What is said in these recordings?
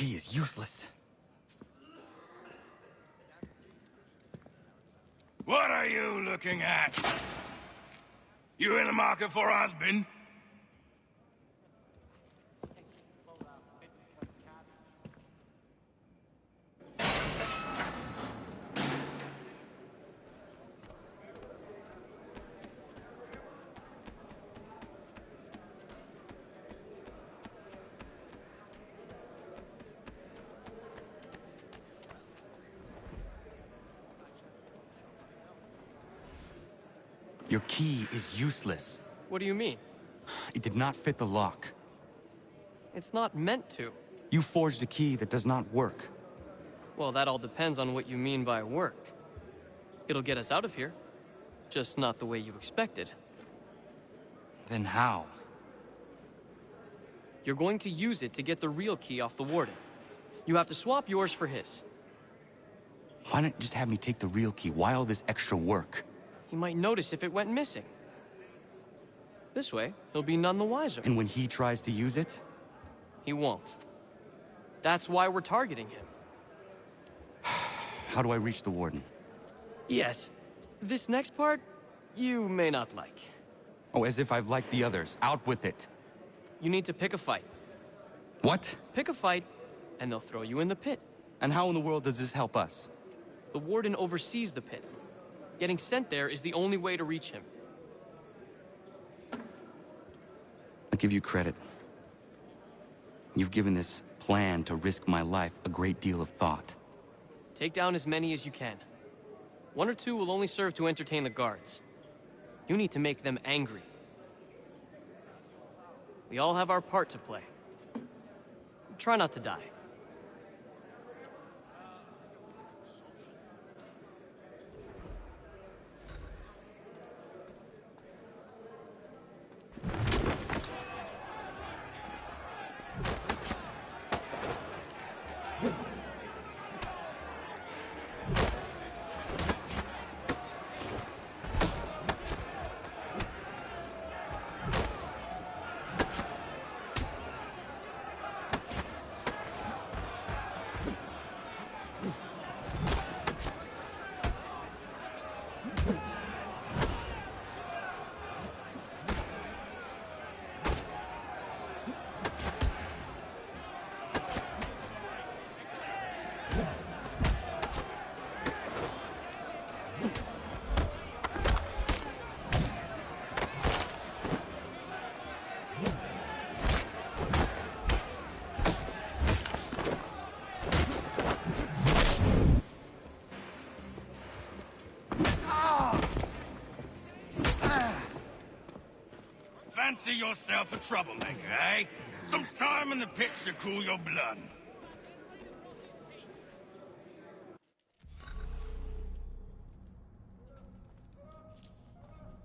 key is useless. What are you looking at? You in the market for a husband? Your key is useless. What do you mean? It did not fit the lock. It's not meant to. You forged a key that does not work. Well, that all depends on what you mean by work. It'll get us out of here. Just not the way you expected. Then how? You're going to use it to get the real key off the warden. You have to swap yours for his. Why not just have me take the real key? Why all this extra work? He might notice if it went missing. This way, he'll be none the wiser. And when he tries to use it? He won't. That's why we're targeting him. How do I reach the warden? Yes. This next part, you may not like. Oh, as if I've liked the others. Out with it. You need to pick a fight. What? Pick a fight, and they'll throw you in the pit. And how in the world does this help us? The warden oversees the pit. Getting sent there is the only way to reach him. I'll give you credit. You've given this plan to risk my life a great deal of thought. Take down as many as you can. One or two will only serve to entertain the guards. You need to make them angry. We all have our part to play. Try not to die. Fancy yourself a troublemaker, eh? Some time in the pit should cool your blood.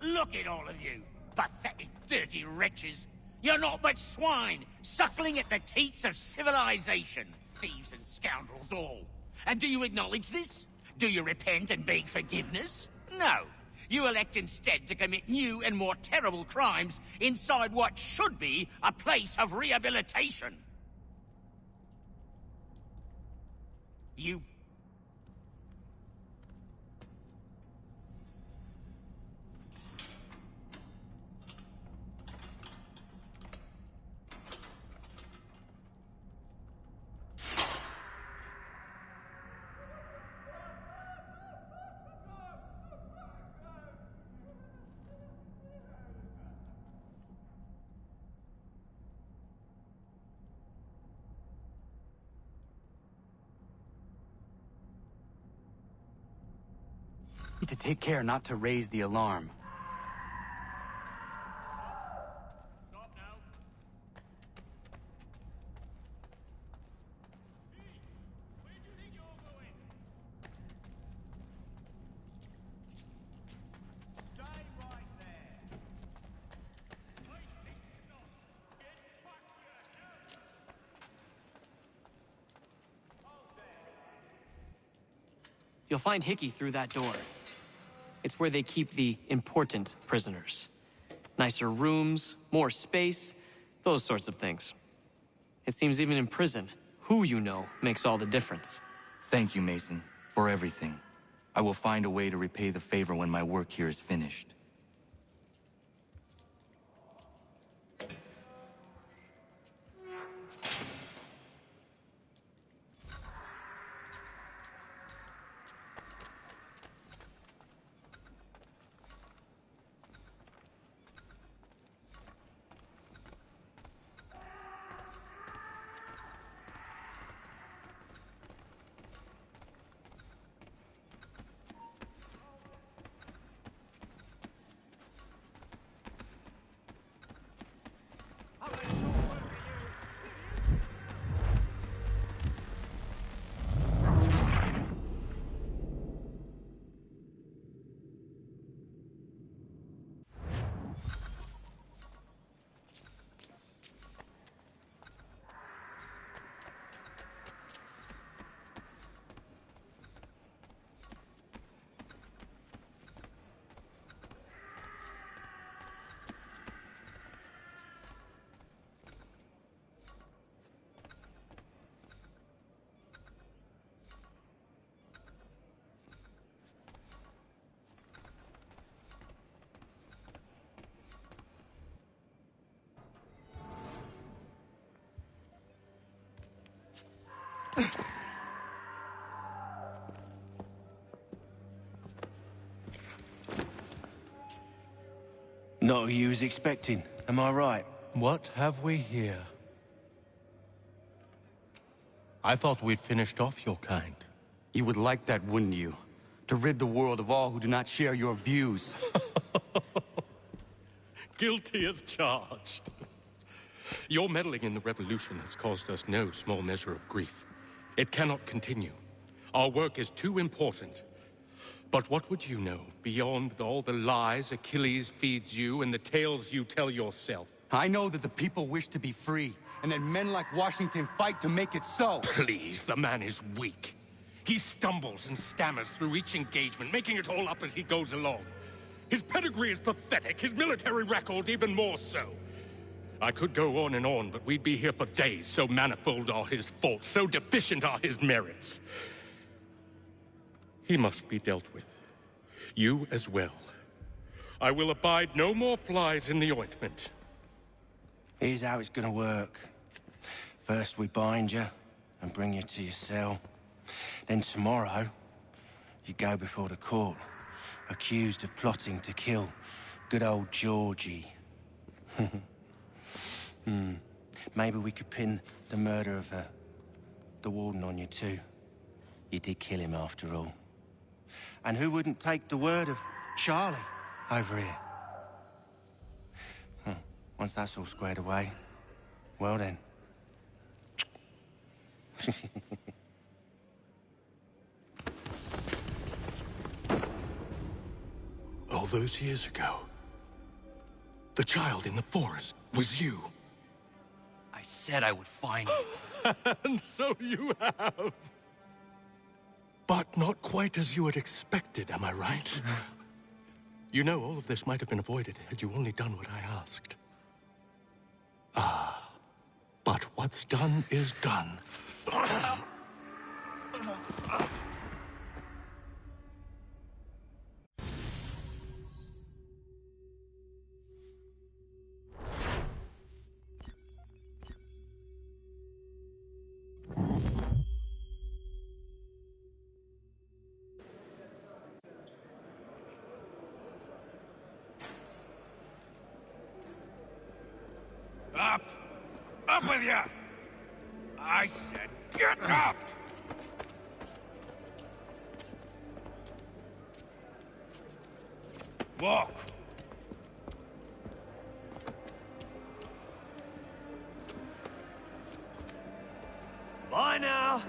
Look at all of you, pathetic, dirty wretches. You're not but swine, suckling at the teats of civilization. Thieves and scoundrels all. And do you acknowledge this? Do you repent and beg forgiveness? No. You elect instead to commit new and more terrible crimes inside what should be a place of rehabilitation. You... To take care not to raise the alarm. Stop now. Where do you think you're going? Stay right there. You'll find Hickey through that door. It's where they keep the important prisoners. Nicer rooms, more space, those sorts of things. It seems even in prison, Who you know makes all the difference. Thank you, Mason, for everything. I will find a way to repay the favor when my work here is finished. Not who you was expecting, am I right? What have we here? I thought we'd finished off your kind. You would like that, wouldn't you? To rid the world of all who do not share your views. Guilty as charged. Your meddling in the revolution has caused us no small measure of grief. It cannot continue. Our work is too important. But what would you know beyond all the lies Achilles feeds you and the tales you tell yourself? I know that the people wish to be free, and that men like Washington fight to make it so. Please, the man is weak. He stumbles and stammers through each engagement, making it all up as he goes along. His pedigree is pathetic, his military record even more so. I could go on, but we'd be here for days, so manifold are his faults, so deficient are his merits. He must be dealt with. You as well. I will abide no more flies in the ointment. Here's how it's gonna work. First we bind you and bring you to your cell. Then tomorrow, you go before the court, accused of plotting to kill good old Georgie. Maybe we could pin the murder of the warden on you too. You did kill him after all. And who wouldn't take the word of Charlie over here? Once that's all squared away, well then. All those years ago, the child in the forest was you. I said I would find you. And so you have. But not quite as you had expected, am I right? You know, all of this might have been avoided had you only done what I asked. But what's done is done. Up! Up with you! I said get up! Walk! Bye now!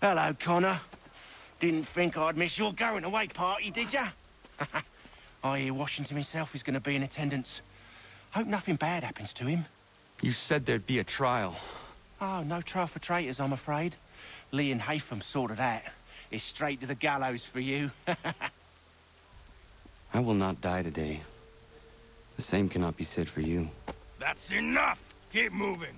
Hello, Connor. Didn't think I'd miss your going away party, did ya? I hear Washington himself is going to be in attendance. Hope nothing bad happens to him. You said there'd be a trial. Oh, no trial for traitors, I'm afraid. Lee and Haytham sorted that. It's straight to the gallows for you. I will not die today. The same cannot be said for you. That's enough! Keep moving.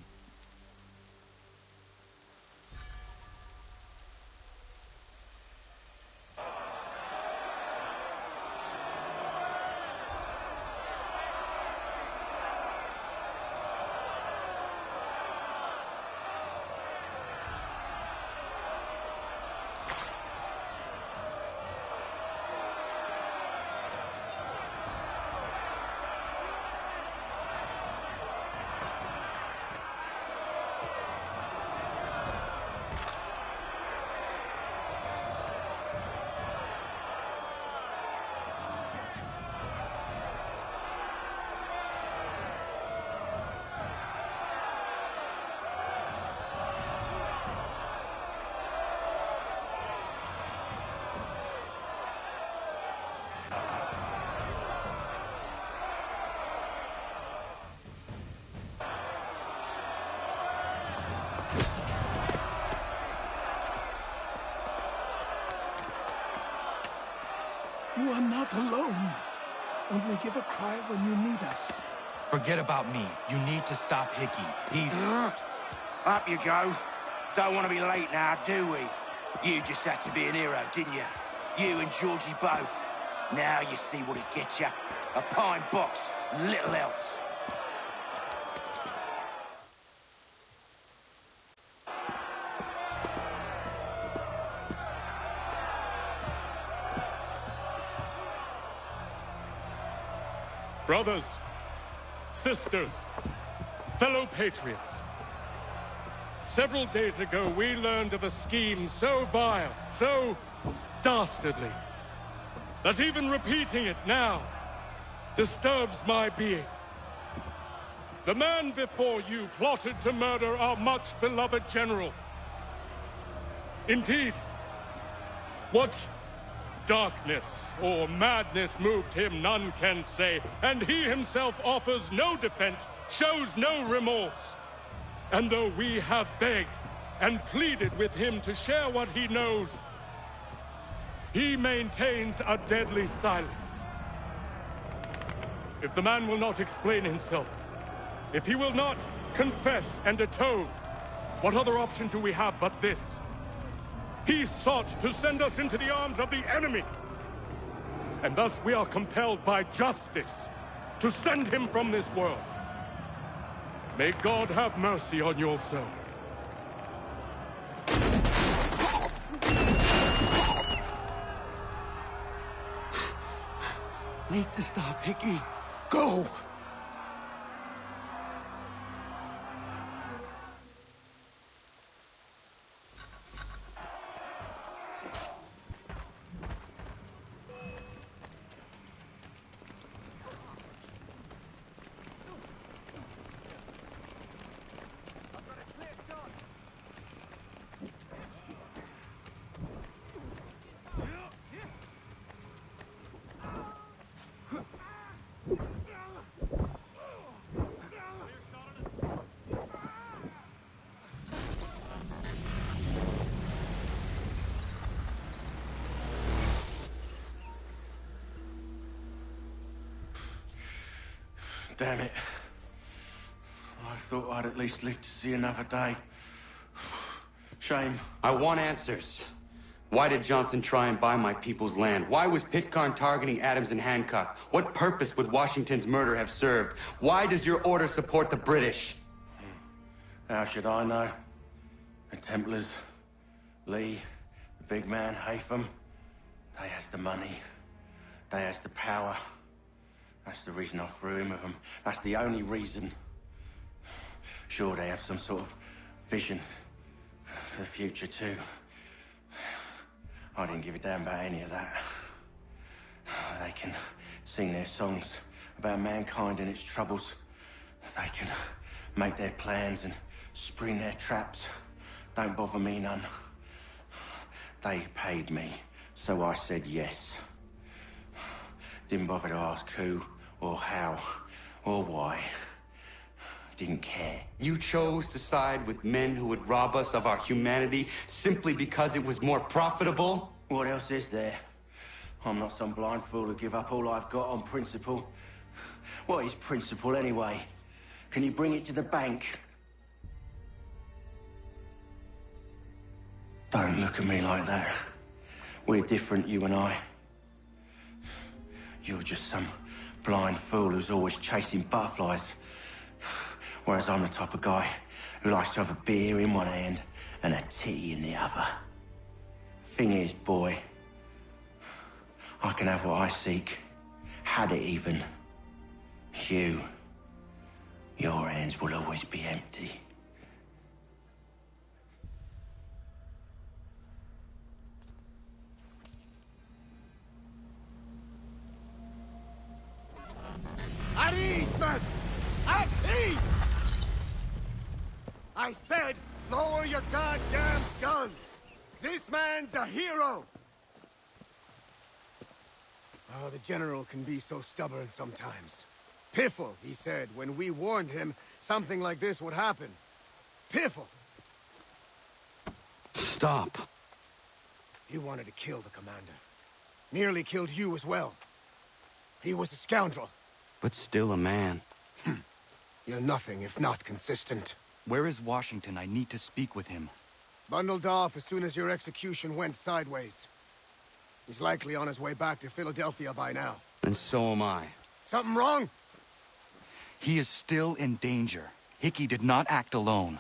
You are not alone. Only give a cry when you need us. Forget about me. You need to stop Hickey. He's... Up you go. Don't want to be late now, do we? You just had to be an hero, didn't you? You and Georgie both. Now you see what it gets you. A pine box, little else. Brothers, sisters, fellow patriots. Several days ago, we learned of a scheme so vile, so dastardly, that even repeating it now disturbs my being. The man before you plotted to murder our much-beloved general. Indeed, what darkness or madness moved him, none can say, and he himself offers no defense, shows no remorse. And though we have begged and pleaded with him to share what he knows, he maintains a deadly silence. If the man will not explain himself, if he will not confess and atone, what other option do we have but this? He sought to send us into the arms of the enemy. And thus we are compelled by justice to send him from this world. May God have mercy on your soul. Need to stop, Hickey. Go! Damn it. I thought I'd at least live to see another day. Shame. I want answers. Why did Johnson try and buy my people's land? Why was Pitcairn targeting Adams and Hancock? What purpose would Washington's murder have served? Why does your order support the British? How should I know? The Templars, Lee, the big man, Haytham, they has the money. They has the power. That's the reason I threw in with them. That's the only reason. Sure, they have some sort of vision for the future, too. I didn't give a damn about any of that. They can sing their songs about mankind and its troubles. They can make their plans and spring their traps. Don't bother me none. They paid me, so I said yes. Didn't bother to ask who, or how, or why. Didn't care. You chose to side with men who would rob us of our humanity simply because it was more profitable? What else is there? I'm not some blind fool to give up all I've got on principle. What is principle anyway? Can you bring it to the bank? Don't look at me like that. We're different, you and I. You're just some blind fool who's always chasing butterflies. Whereas I'm the type of guy who likes to have a beer in one hand and a titty in the other. Thing is, boy, I can have what I seek. Had it even. Your hands will always be empty. At ease, men! At ease! I said, lower your goddamn guns! This man's a hero! Oh, the General can be so stubborn sometimes. Piffle, he said, when we warned him something like this would happen. Piffle! Stop. He wanted to kill the commander. Nearly killed you as well. He was a scoundrel. But still a man. You're nothing if not consistent. Where is Washington? I need to speak with him. Bundled off as soon as your execution went sideways. He's likely on his way back to Philadelphia by now. And so am I. Something wrong? He is still in danger. Hickey did not act alone.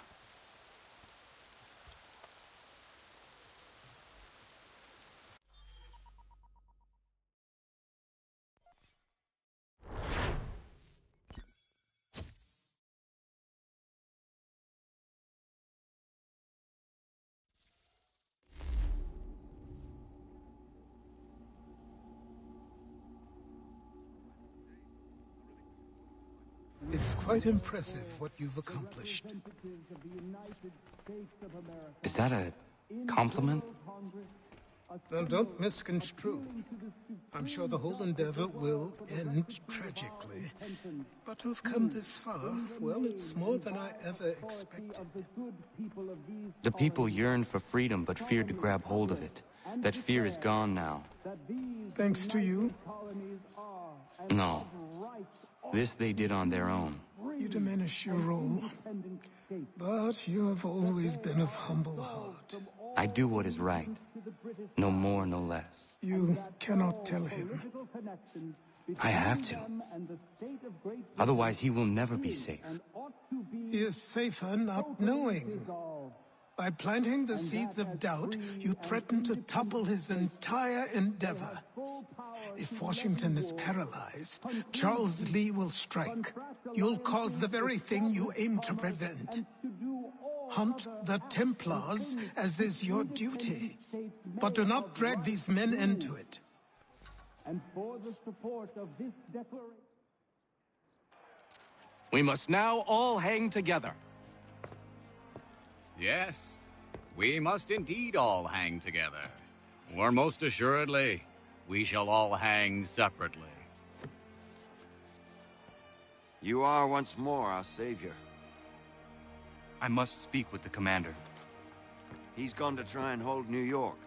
It's quite impressive what you've accomplished. Is that a compliment? Now, don't misconstrue. I'm sure the whole endeavor will end tragically. But to have come this far, well, it's more than I ever expected. The people yearned for freedom but feared to grab hold of it. That fear is gone now. Thanks to you, No. This they did on their own. you diminish your role. But you have always been of humble heart. I do what is right. No more, no less. You cannot tell him. I have to. Otherwise, he will never be safe. He is safer not knowing. By planting the seeds of doubt, you threaten to topple his entire endeavor. If Washington is paralyzed, Charles Lee will strike. You'll cause the very thing you aim to prevent. Hunt the Templars, as is your duty. But do not drag these men into it. And for the support of this declaration... We must now all hang together. Yes, we must indeed all hang together. Or most assuredly, we shall all hang separately. You are once more our savior. I must speak with the commander. He's gone to try and hold New York.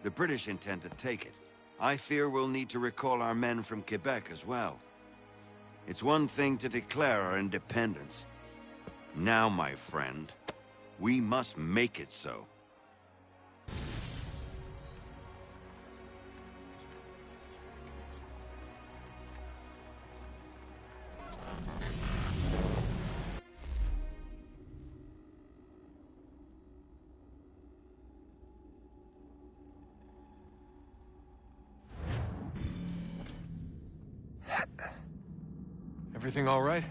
The British intend to take it. I fear we'll need to recall our men from Quebec as well. It's one thing to declare our independence. Now, my friend, we must make it so. Everything all right?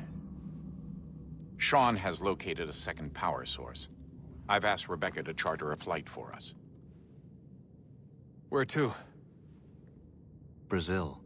Sean has located a second power source. I've asked Rebecca to charter a flight for us. Where to? Brazil.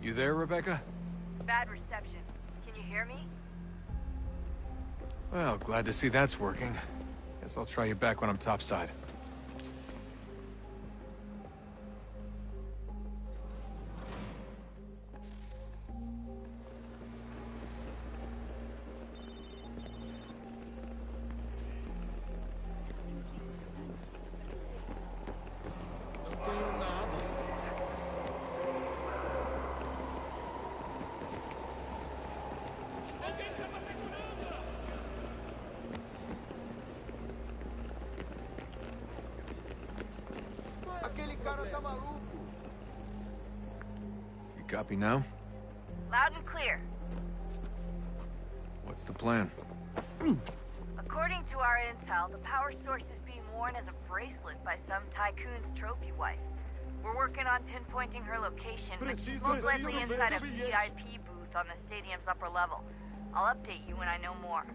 You there, Rebecca? Bad reception. Can you hear me? Well, glad to see that's working. Guess I'll try you back when I'm topside. You copy now? Loud and clear. What's the plan? According to our intel, the power source is being worn as a bracelet by some tycoon's trophy wife. We're working on pinpointing her location, but she's most likely inside a VIP booth on the stadium's upper level. I'll update you when I know more.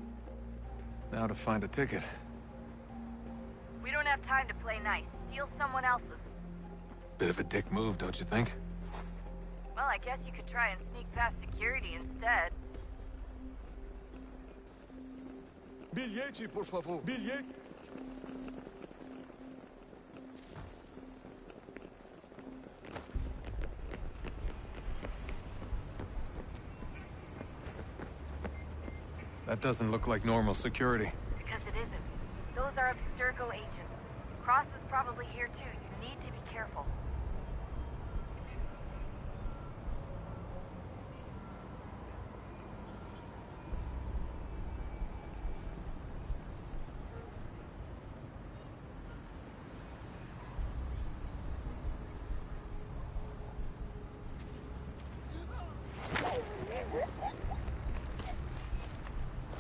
Now to find a ticket. We don't have time to play nice. Steal someone else's. Bit of a dick move, don't you think? Well, I guess you could try and sneak past security instead. Bilhete, por favor. Bilhete. That doesn't look like normal security. Because it isn't. Those are Abstergo agents. Cross is probably here too. You need to be careful.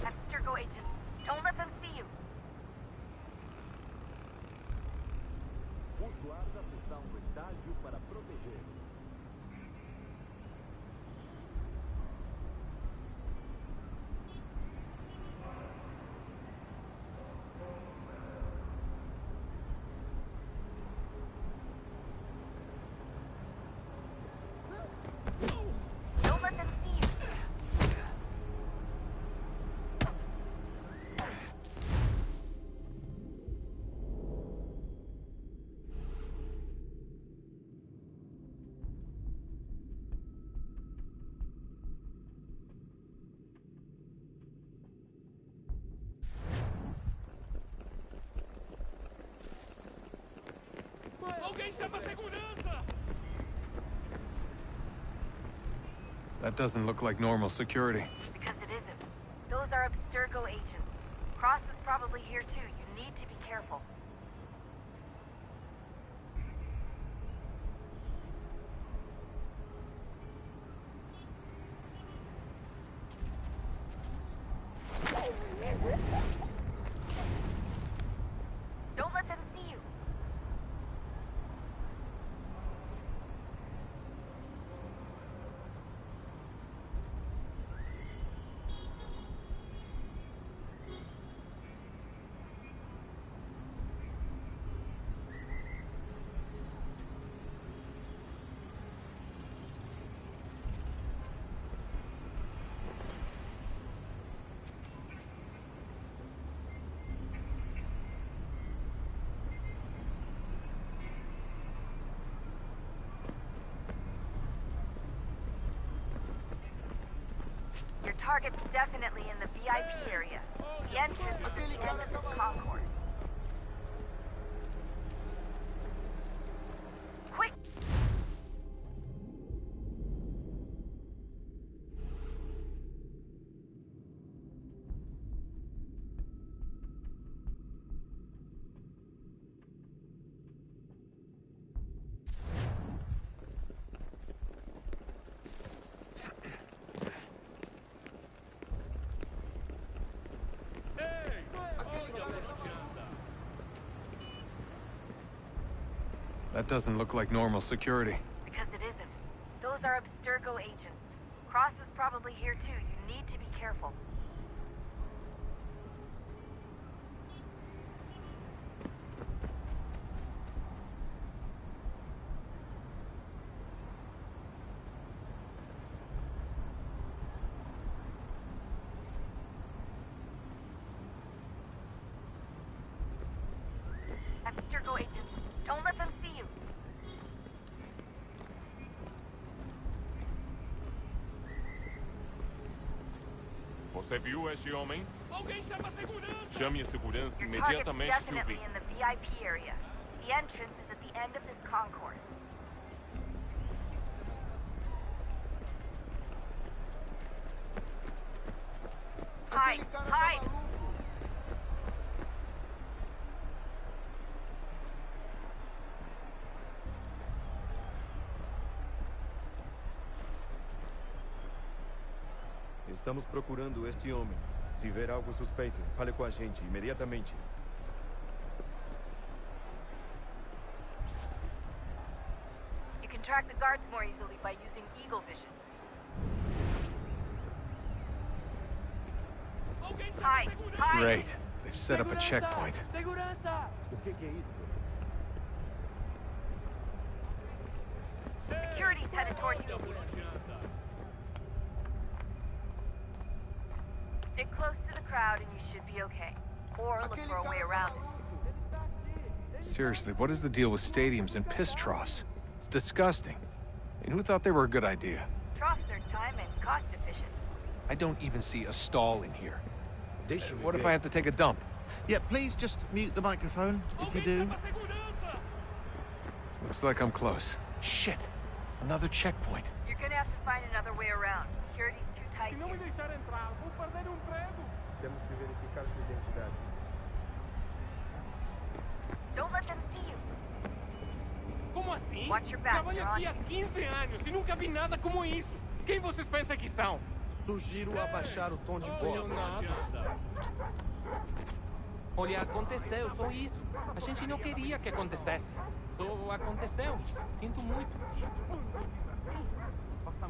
Abstergo agents, don't let them see you. Os guardas estão no estádio para proteger. Don't let them see you. Alguém chama a segurança! That doesn't look like normal security. Because it isn't. Those are Abstergo agents. Cross is probably here too. You need to be careful. Don't let them see you. Your target's definitely in the VIP area. The entrance is at the end of this concourse. Quick! That doesn't look like normal security. Because it isn't. Those are Abstergo agents. Cross is probably here too. You need to be careful. Don't let them see you. Você viu este homem? Alguém chama a segurança! Chame a segurança The imediatamente target's se o definitely vir. in the VIP area. The entrance is at the end of this concourse. Hide! Hide! Estamos procurando este homem. Se ver algo suspeito, fale com a gente imediatamente. You can track the guards more easily by using Eagle Vision. Hide! Hide! Great. They've set up a checkpoint. Segurança! O que é isso? Security's headed toward you. Stick close to the crowd and you should be okay. Or look for a way around it. Seriously, what is the deal with stadiums and piss troughs? It's disgusting. And who thought they were a good idea? Troughs are time and cost efficient. I don't even see a stall in here. What if I have to take a dump? Yeah, please just mute the microphone if you do. Looks like I'm close. Shit! Another checkpoint. You're gonna have to find another way around. Security's too tight Se não me here. deixar entrar, vou perder emprego. Temos que verificar sua identidade. Don't let them see you. Como assim? Watch your back, Trabalho you're aqui on há 15 anos e nunca vi nada como isso. Quem vocês pensam que são? Sugiro abaixar o tom de voz. Olha, aconteceu, só isso. A gente não queria que acontecesse. Só aconteceu. Sinto muito.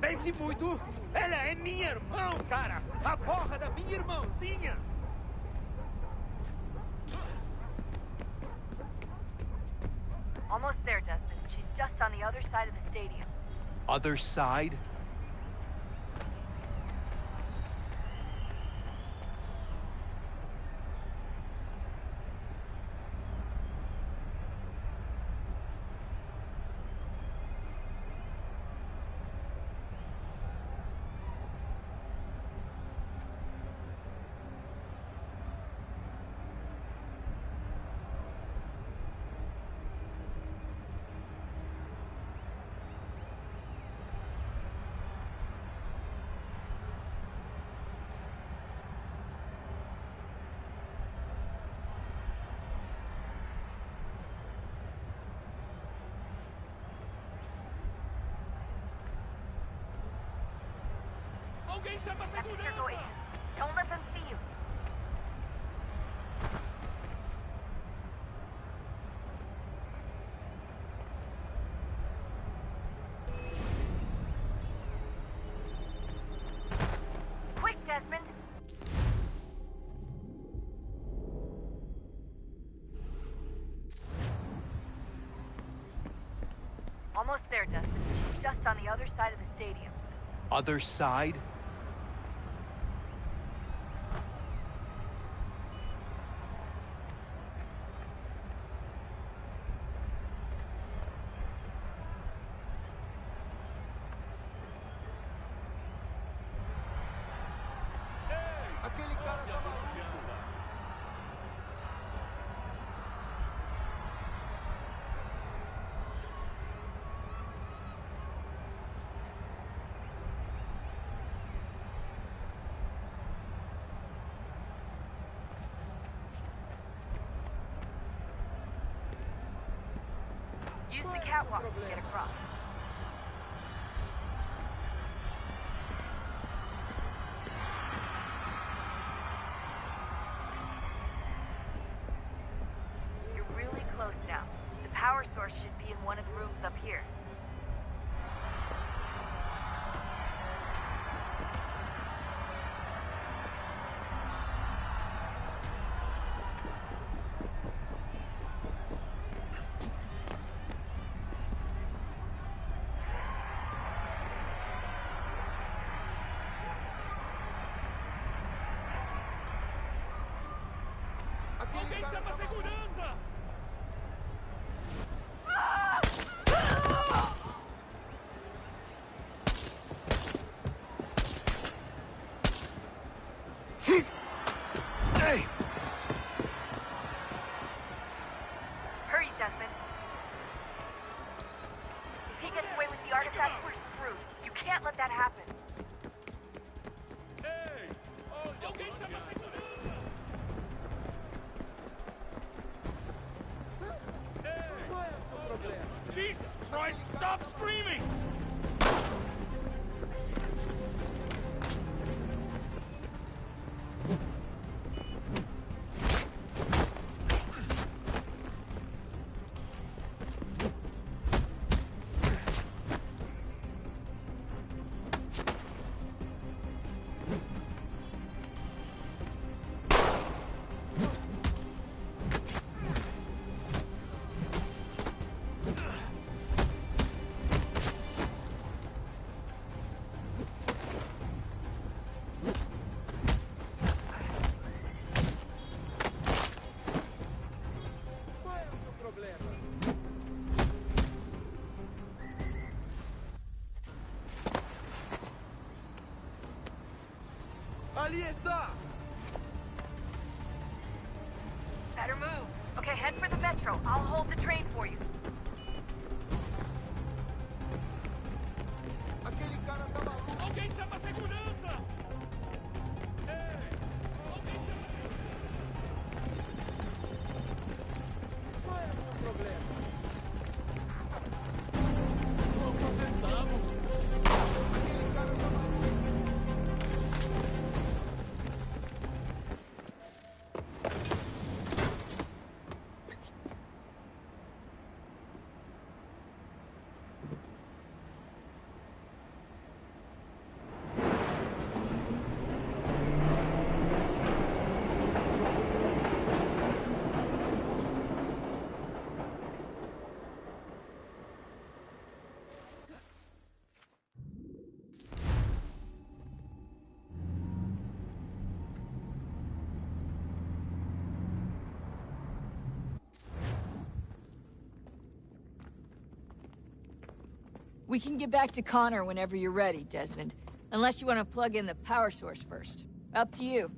Sente muito? Ela é minha irmã, cara! A porra da minha irmãzinha! Almost there, Desmond. She's just on the other side of the stadium. Other side? Alguém chama a At the circle segurança! agent. Don't let them see you. Quick, Desmond! Almost there, Desmond. She's just on the other side of the stadium. Other side? Aquele cara tá maluco! Use the catwalk to get across. You're really close now. The power source should be in one of the rooms up here. Alguém chama a segurança! Christ, stop screaming! Ali está! Better move. Okay, head for the metro. I'll hold the train for you. Aquele cara tá maluco! Alguém chama a segurança! Qual é o seu problema? Só alguns centavos. Aquele cara tá maluco! We can get back to Connor whenever you're ready, Desmond. Unless you want to plug in the power source first. Up to you.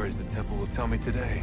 stories the temple will tell me today.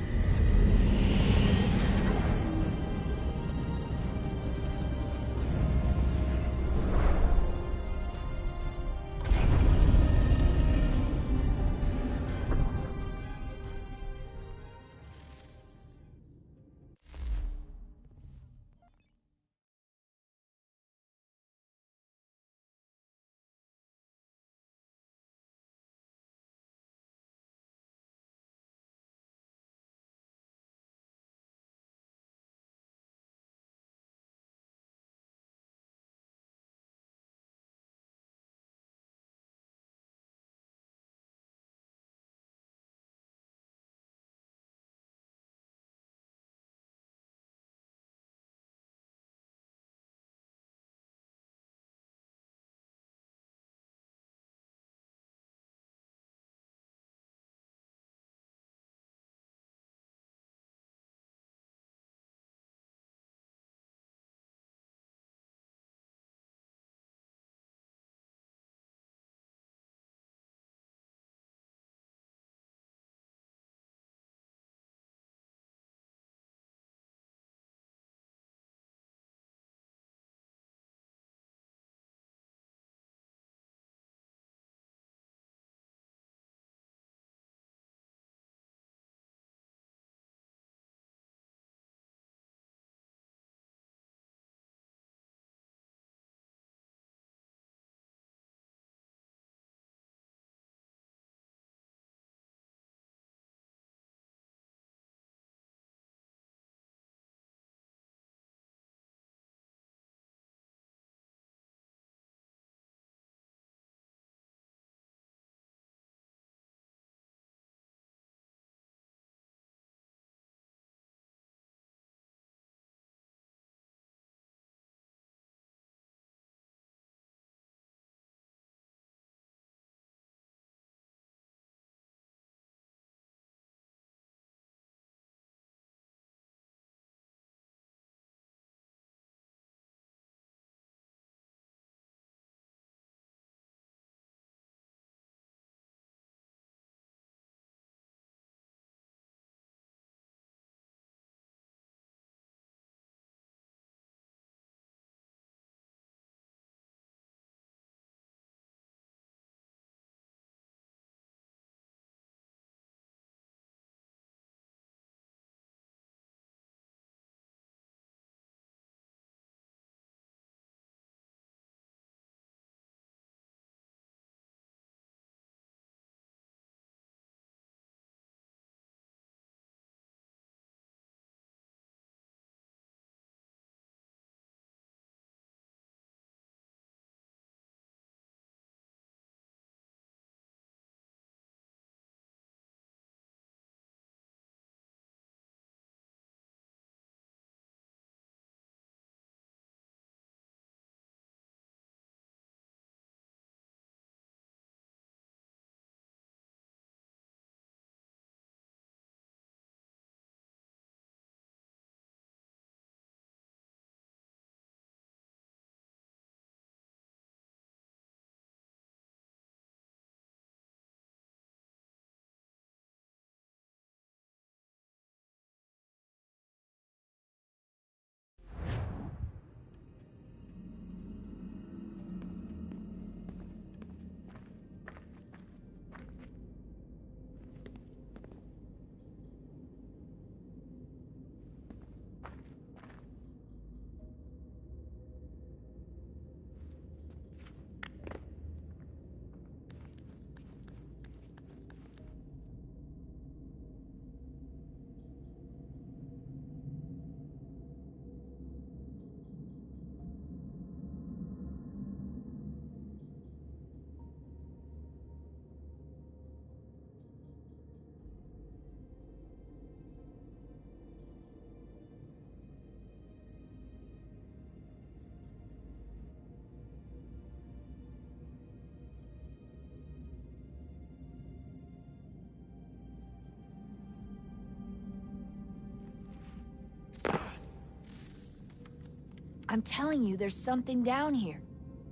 I'm telling you, there's something down here.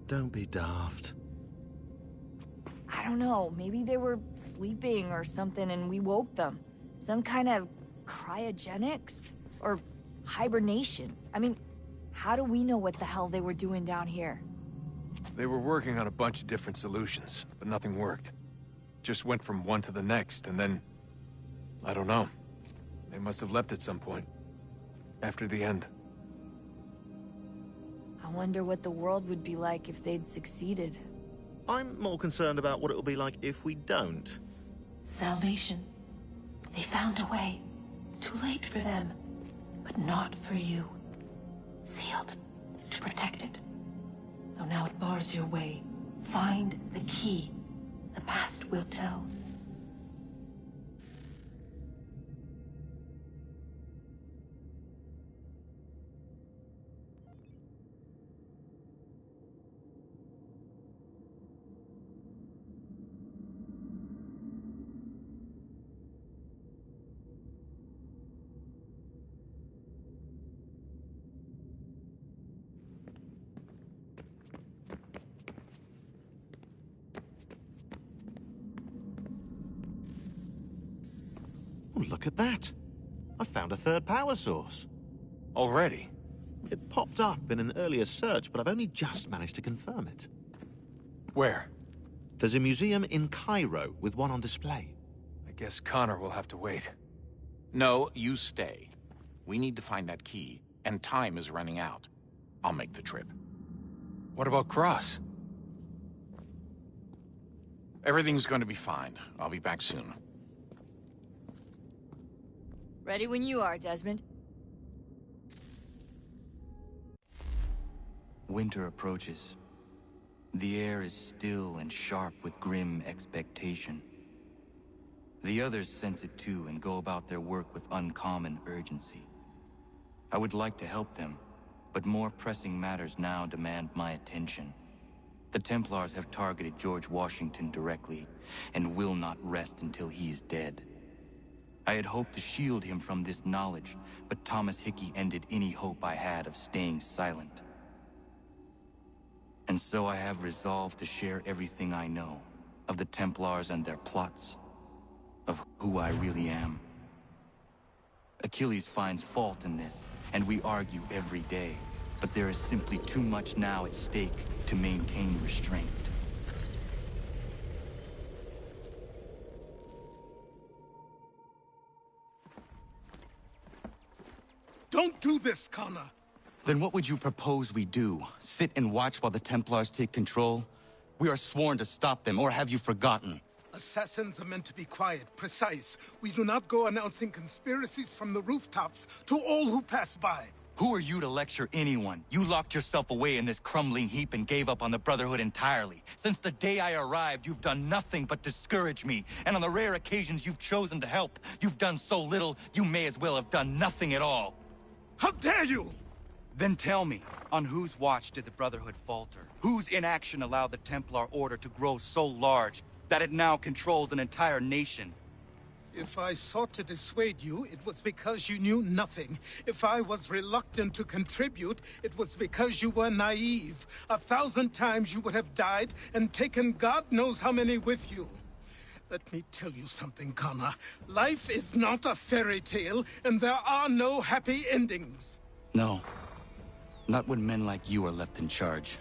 Don't be daft. I don't know, maybe there were sleeping or something and we woke them. Some kind of cryogenics? Or hibernation? I mean, how do we know what the hell they were doing down here? They were working on a bunch of different solutions, but nothing worked. Just went from one to the next, and then... I don't know. They must have left at some point. After the end. I wonder what the world would be like if they'd succeeded. I'm more concerned about what it'll be like if we don't. Salvation. They found a way. Too late for them, but not for you. Sealed to protect it. Though now it bars your way. Find the key. The past will tell. Oh, look at that. I found a third power source. Already? It popped up in an earlier search, but I've only just managed to confirm it. Where? There's a museum in Cairo with one on display. I guess Connor will have to wait. No, you stay. We need to find that key, and time is running out. I'll make the trip. What about Cross? Everything's going to be fine. I'll be back soon. Ready when you are, Desmond. Winter approaches. The air is still and sharp with grim expectation. The others sense it too and go about their work with uncommon urgency. I would like to help them, but more pressing matters now demand my attention. The Templars have targeted George Washington directly, and will not rest until he is dead. I had hoped to shield him from this knowledge, but Thomas Hickey ended any hope I had of staying silent. And so I have resolved to share everything I know of the Templars and their plots, of who I really am. Achilles finds fault in this, and we argue every day, but there is simply too much now at stake to maintain restraint. Don't do this, Connor! Then what would you propose we do? Sit and watch while the Templars take control? We are sworn to stop them, or have you forgotten? Assassins are meant to be quiet, precise. We do not go announcing conspiracies from the rooftops to all who pass by. Who are you to lecture anyone? You locked yourself away in this crumbling heap and gave up on the Brotherhood entirely. Since the day I arrived, you've done nothing but discourage me. And on the rare occasions you've chosen to help, you've done so little, you may as well have done nothing at all. How dare you! Then tell me, on whose watch did the Brotherhood falter? Whose inaction allowed the Templar Order to grow so large that it now controls an entire nation? If I sought to dissuade you, it was because you knew nothing. If I was reluctant to contribute, it was because you were naive. 1,000 times you would have died and taken God knows how many with you. Let me tell you something, Connor. Life is not a fairy tale, and there are no happy endings. No. Not when men like you are left in charge.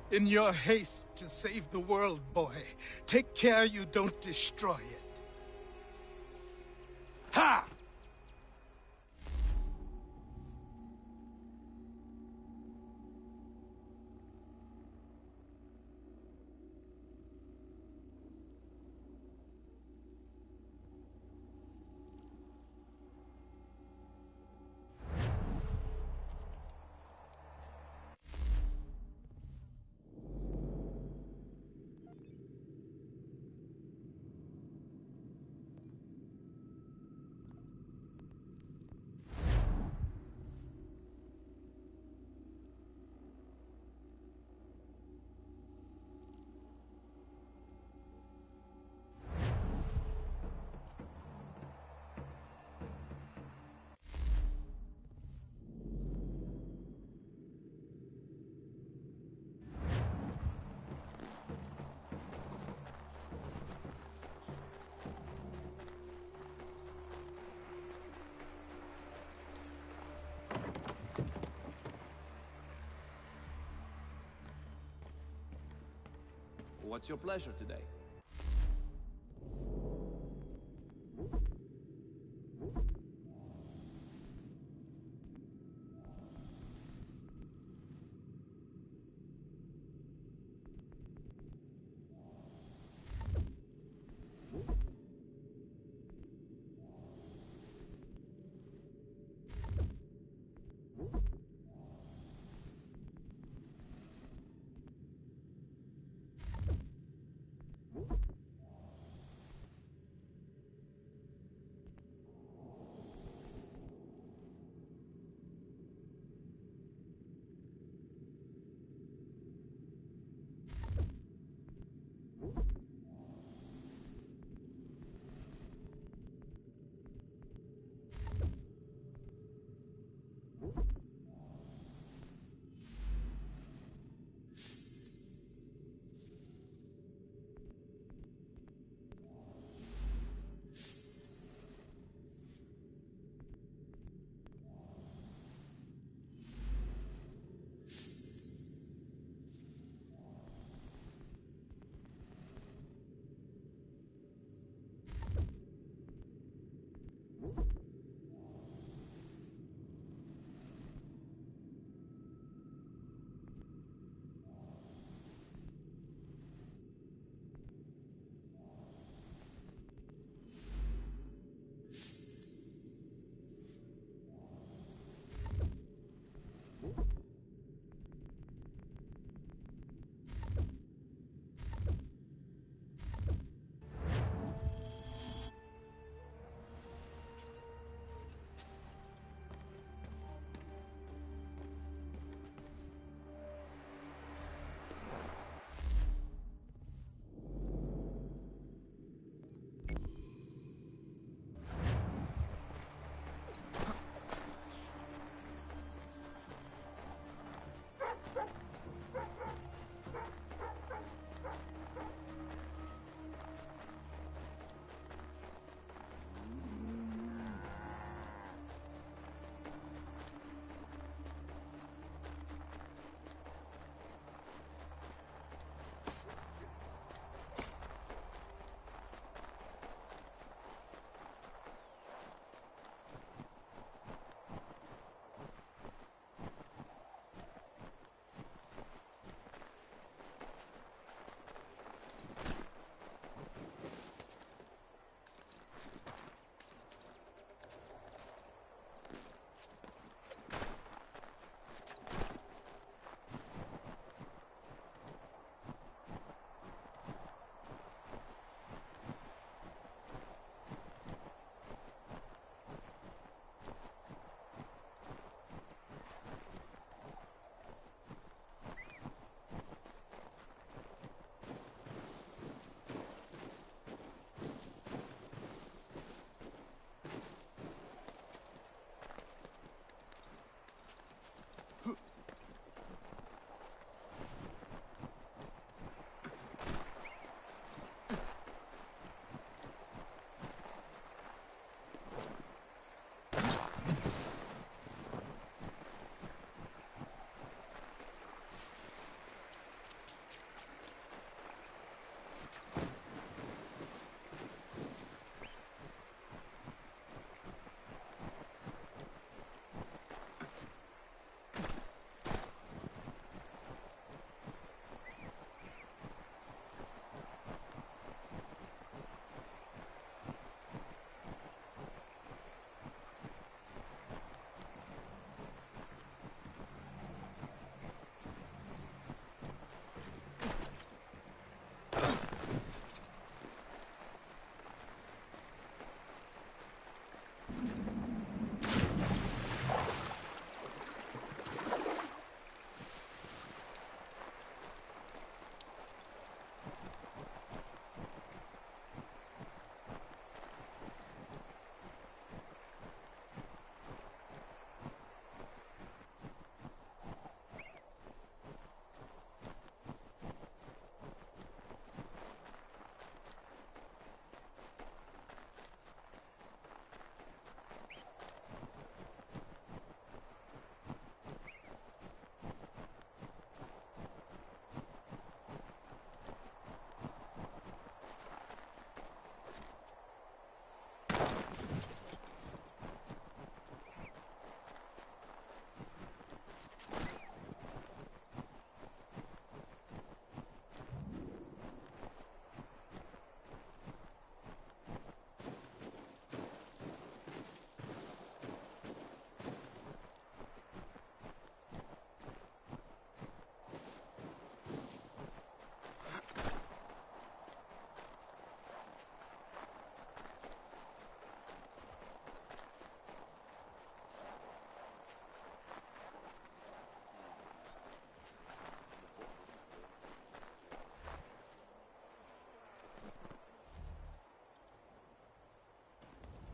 In your haste to save the world, boy, take care you don't destroy it. Ha! What's your pleasure today?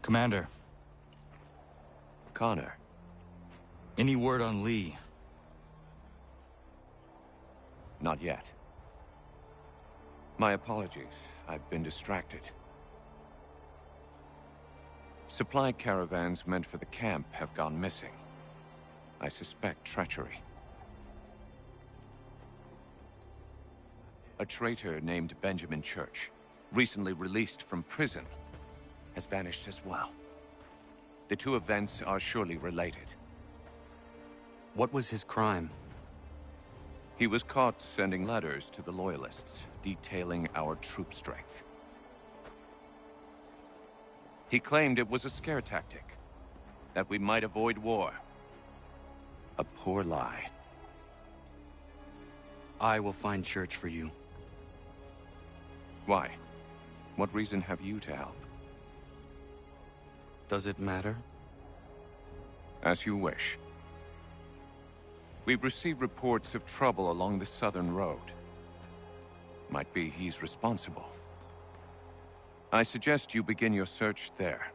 Commander. Connor. Any word on Lee? Not yet. My apologies. I've been distracted. Supply caravans meant for the camp have gone missing. I suspect treachery. A traitor named Benjamin Church, recently released from prison, has vanished as well. The two events are surely related. What was his crime? He was caught sending letters to the Loyalists, detailing our troop strength. He claimed it was a scare tactic, that we might avoid war. A poor lie. I will find Church for you. Why? What reason have you to help? Does it matter? As you wish. We've received reports of trouble along the southern road. Might be he's responsible. I suggest you begin your search there.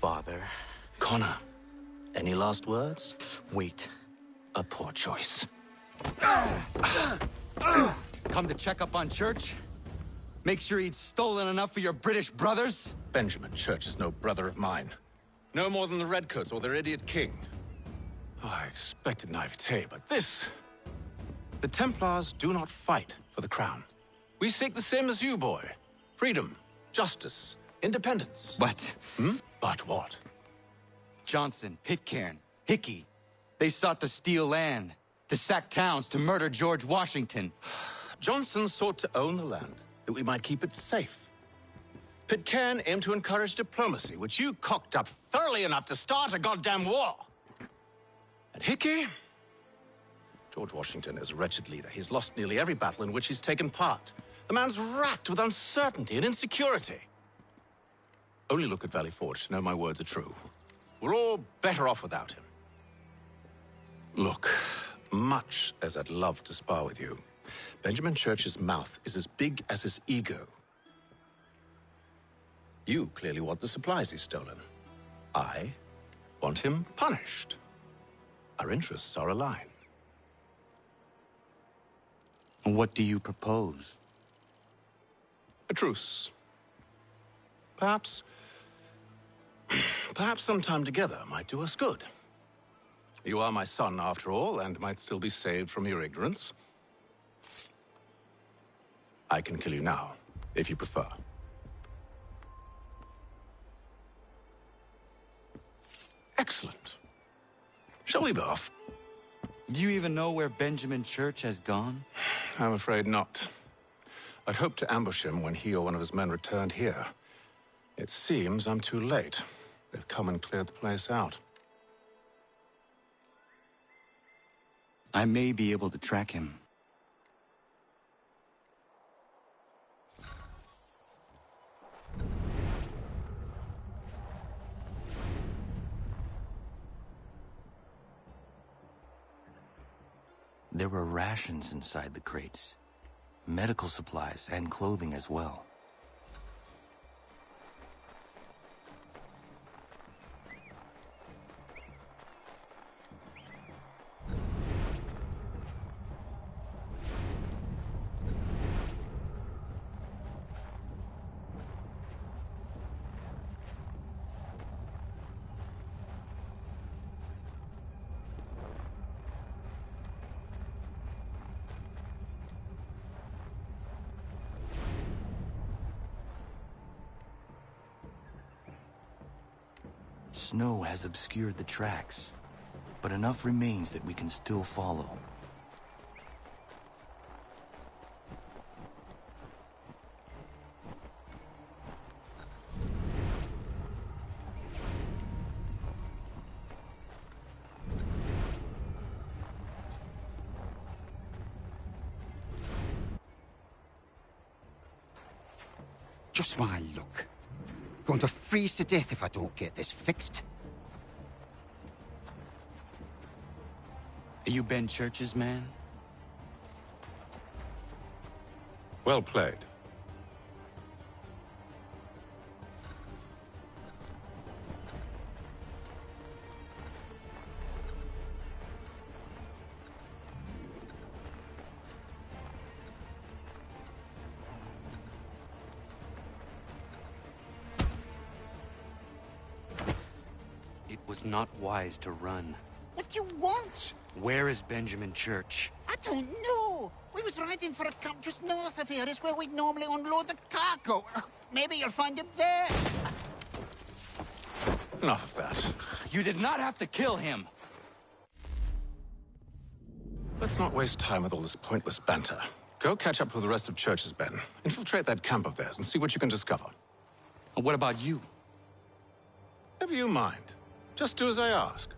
Father. Connor, any last words? Wait. A poor choice. Come to check up on Church? Make sure he'd stolen enough for your British brothers? Benjamin Church is no brother of mine. No more than the Redcoats or their idiot king. Oh, I expected naivete, but this... The Templars do not fight for the crown. We seek the same as you, boy. Freedom, justice, independence. But... But what? Johnson, Pitcairn, Hickey. They sought to steal land, to sack towns, to murder George Washington. Johnson sought to own the land, that we might keep it safe. Pitcairn aimed to encourage diplomacy, which you cocked up thoroughly enough to start a goddamn war. And Hickey? George Washington is a wretched leader. He's lost nearly every battle in which he's taken part. The man's racked with uncertainty and insecurity. Only look at Valley Forge to know my words are true. We're all better off without him. Look, much as I'd love to spar with you, Benjamin Church's mouth is as big as his ego. You clearly want the supplies he's stolen. I want him punished. Our interests are aligned. What do you propose? A truce. Perhaps some time together might do us good. You are my son, after all, and might still be saved from your ignorance. I can kill you now, if you prefer. Excellent. Shall we be off? Do you even know where Benjamin Church has gone? I'm afraid not. I'd hoped to ambush him when he or one of his men returned here. It seems I'm too late. They've come and cleared the place out. I may be able to track him. There were rations inside the crates. Medical supplies and clothing as well. Snow has obscured the tracks, but enough remains that we can still follow. Just my luck. Going to freeze to death if I don't get this fixed. Are you Ben Church's man? Well played. It was not wise to run. What do you want? Where is Benjamin Church? I don't know. We was riding for a camp just north of here. It's where we'd normally unload the cargo. Maybe you'll find him there. Enough of that. You did not have to kill him. Let's not waste time with all this pointless banter. Go catch up with the rest of Church's men. Infiltrate that camp of theirs and see what you can discover. And what about you? Never you mind. Just do as I ask.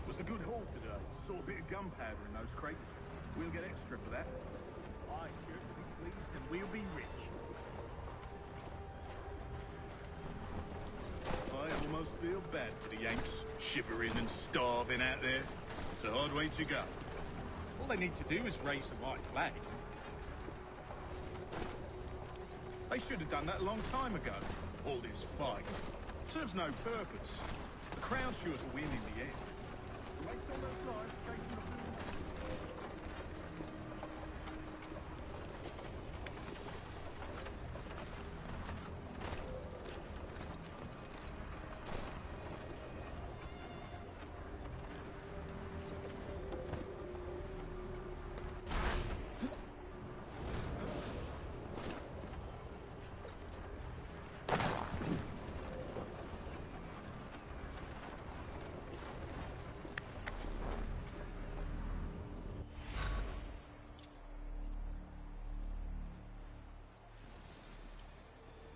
Was a good haul today. Saw a bit of gunpowder in those crates. We'll get extra for that. Aye, Church will be pleased and we'll be rich. I almost feel bad for the Yanks, shivering and starving out there. It's a hard way to go. All they need to do is raise the white flag. They should have done that a long time ago. All this fight serves no purpose. The Crown's sure to win in the end. Waste all those lives chasing the fool.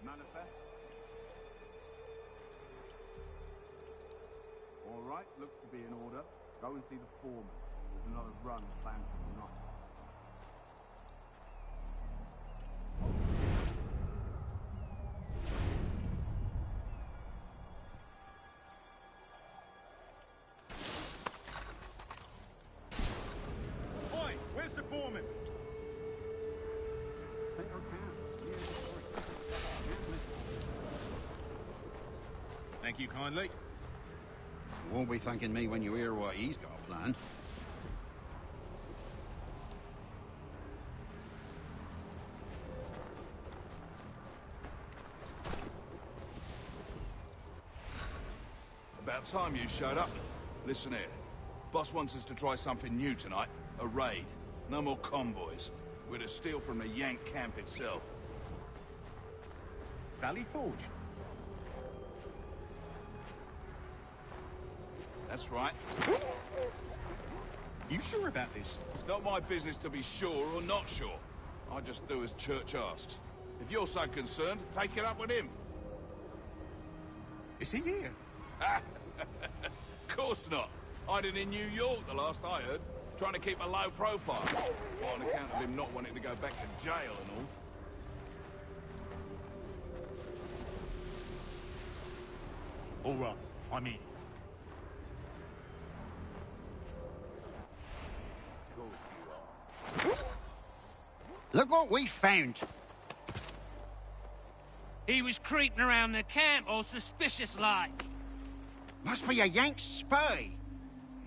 Manifest. All right, looks to be in order. Go and see the foreman. There's another run planned for tonight. Oi, where's the foreman? Take our camp. Thank you kindly. You won't be thanking me when you hear what he's got planned. About time you showed up. Listen here. Boss wants us to try something new tonight. A raid. No more convoys. We're to steal from the Yank camp itself. Valley Forge? That's right. You sure about this? It's not my business to be sure or not sure. I just do as Church asks. If you're so concerned, take it up with him. Is he here? Of course not. Hiding in New York, the last I heard. Trying to keep a low profile. On account of him not wanting to go back to jail and all. All right, I'm in. Look what we found. He was creeping around the camp all suspicious-like. Must be a Yank spy.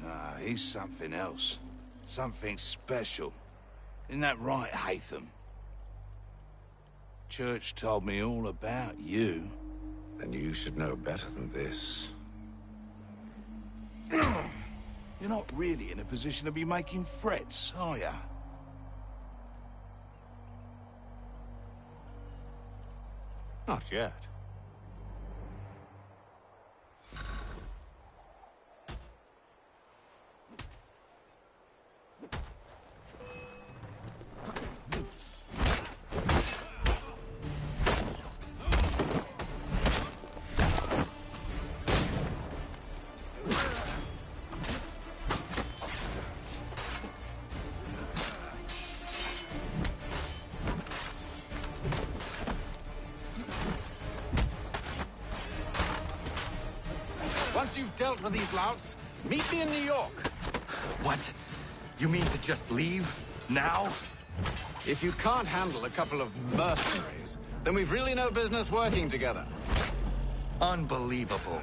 Nah, he's something else. Something special. Isn't that right, Hatham? Church told me all about you. Then you should know better than this. You're not really in a position to be making threats, are ya? Not yet. Once you've dealt with these louts, meet me in New York. What? You mean to just leave? Now? If you can't handle a couple of mercenaries, then we've really no business working together. Unbelievable.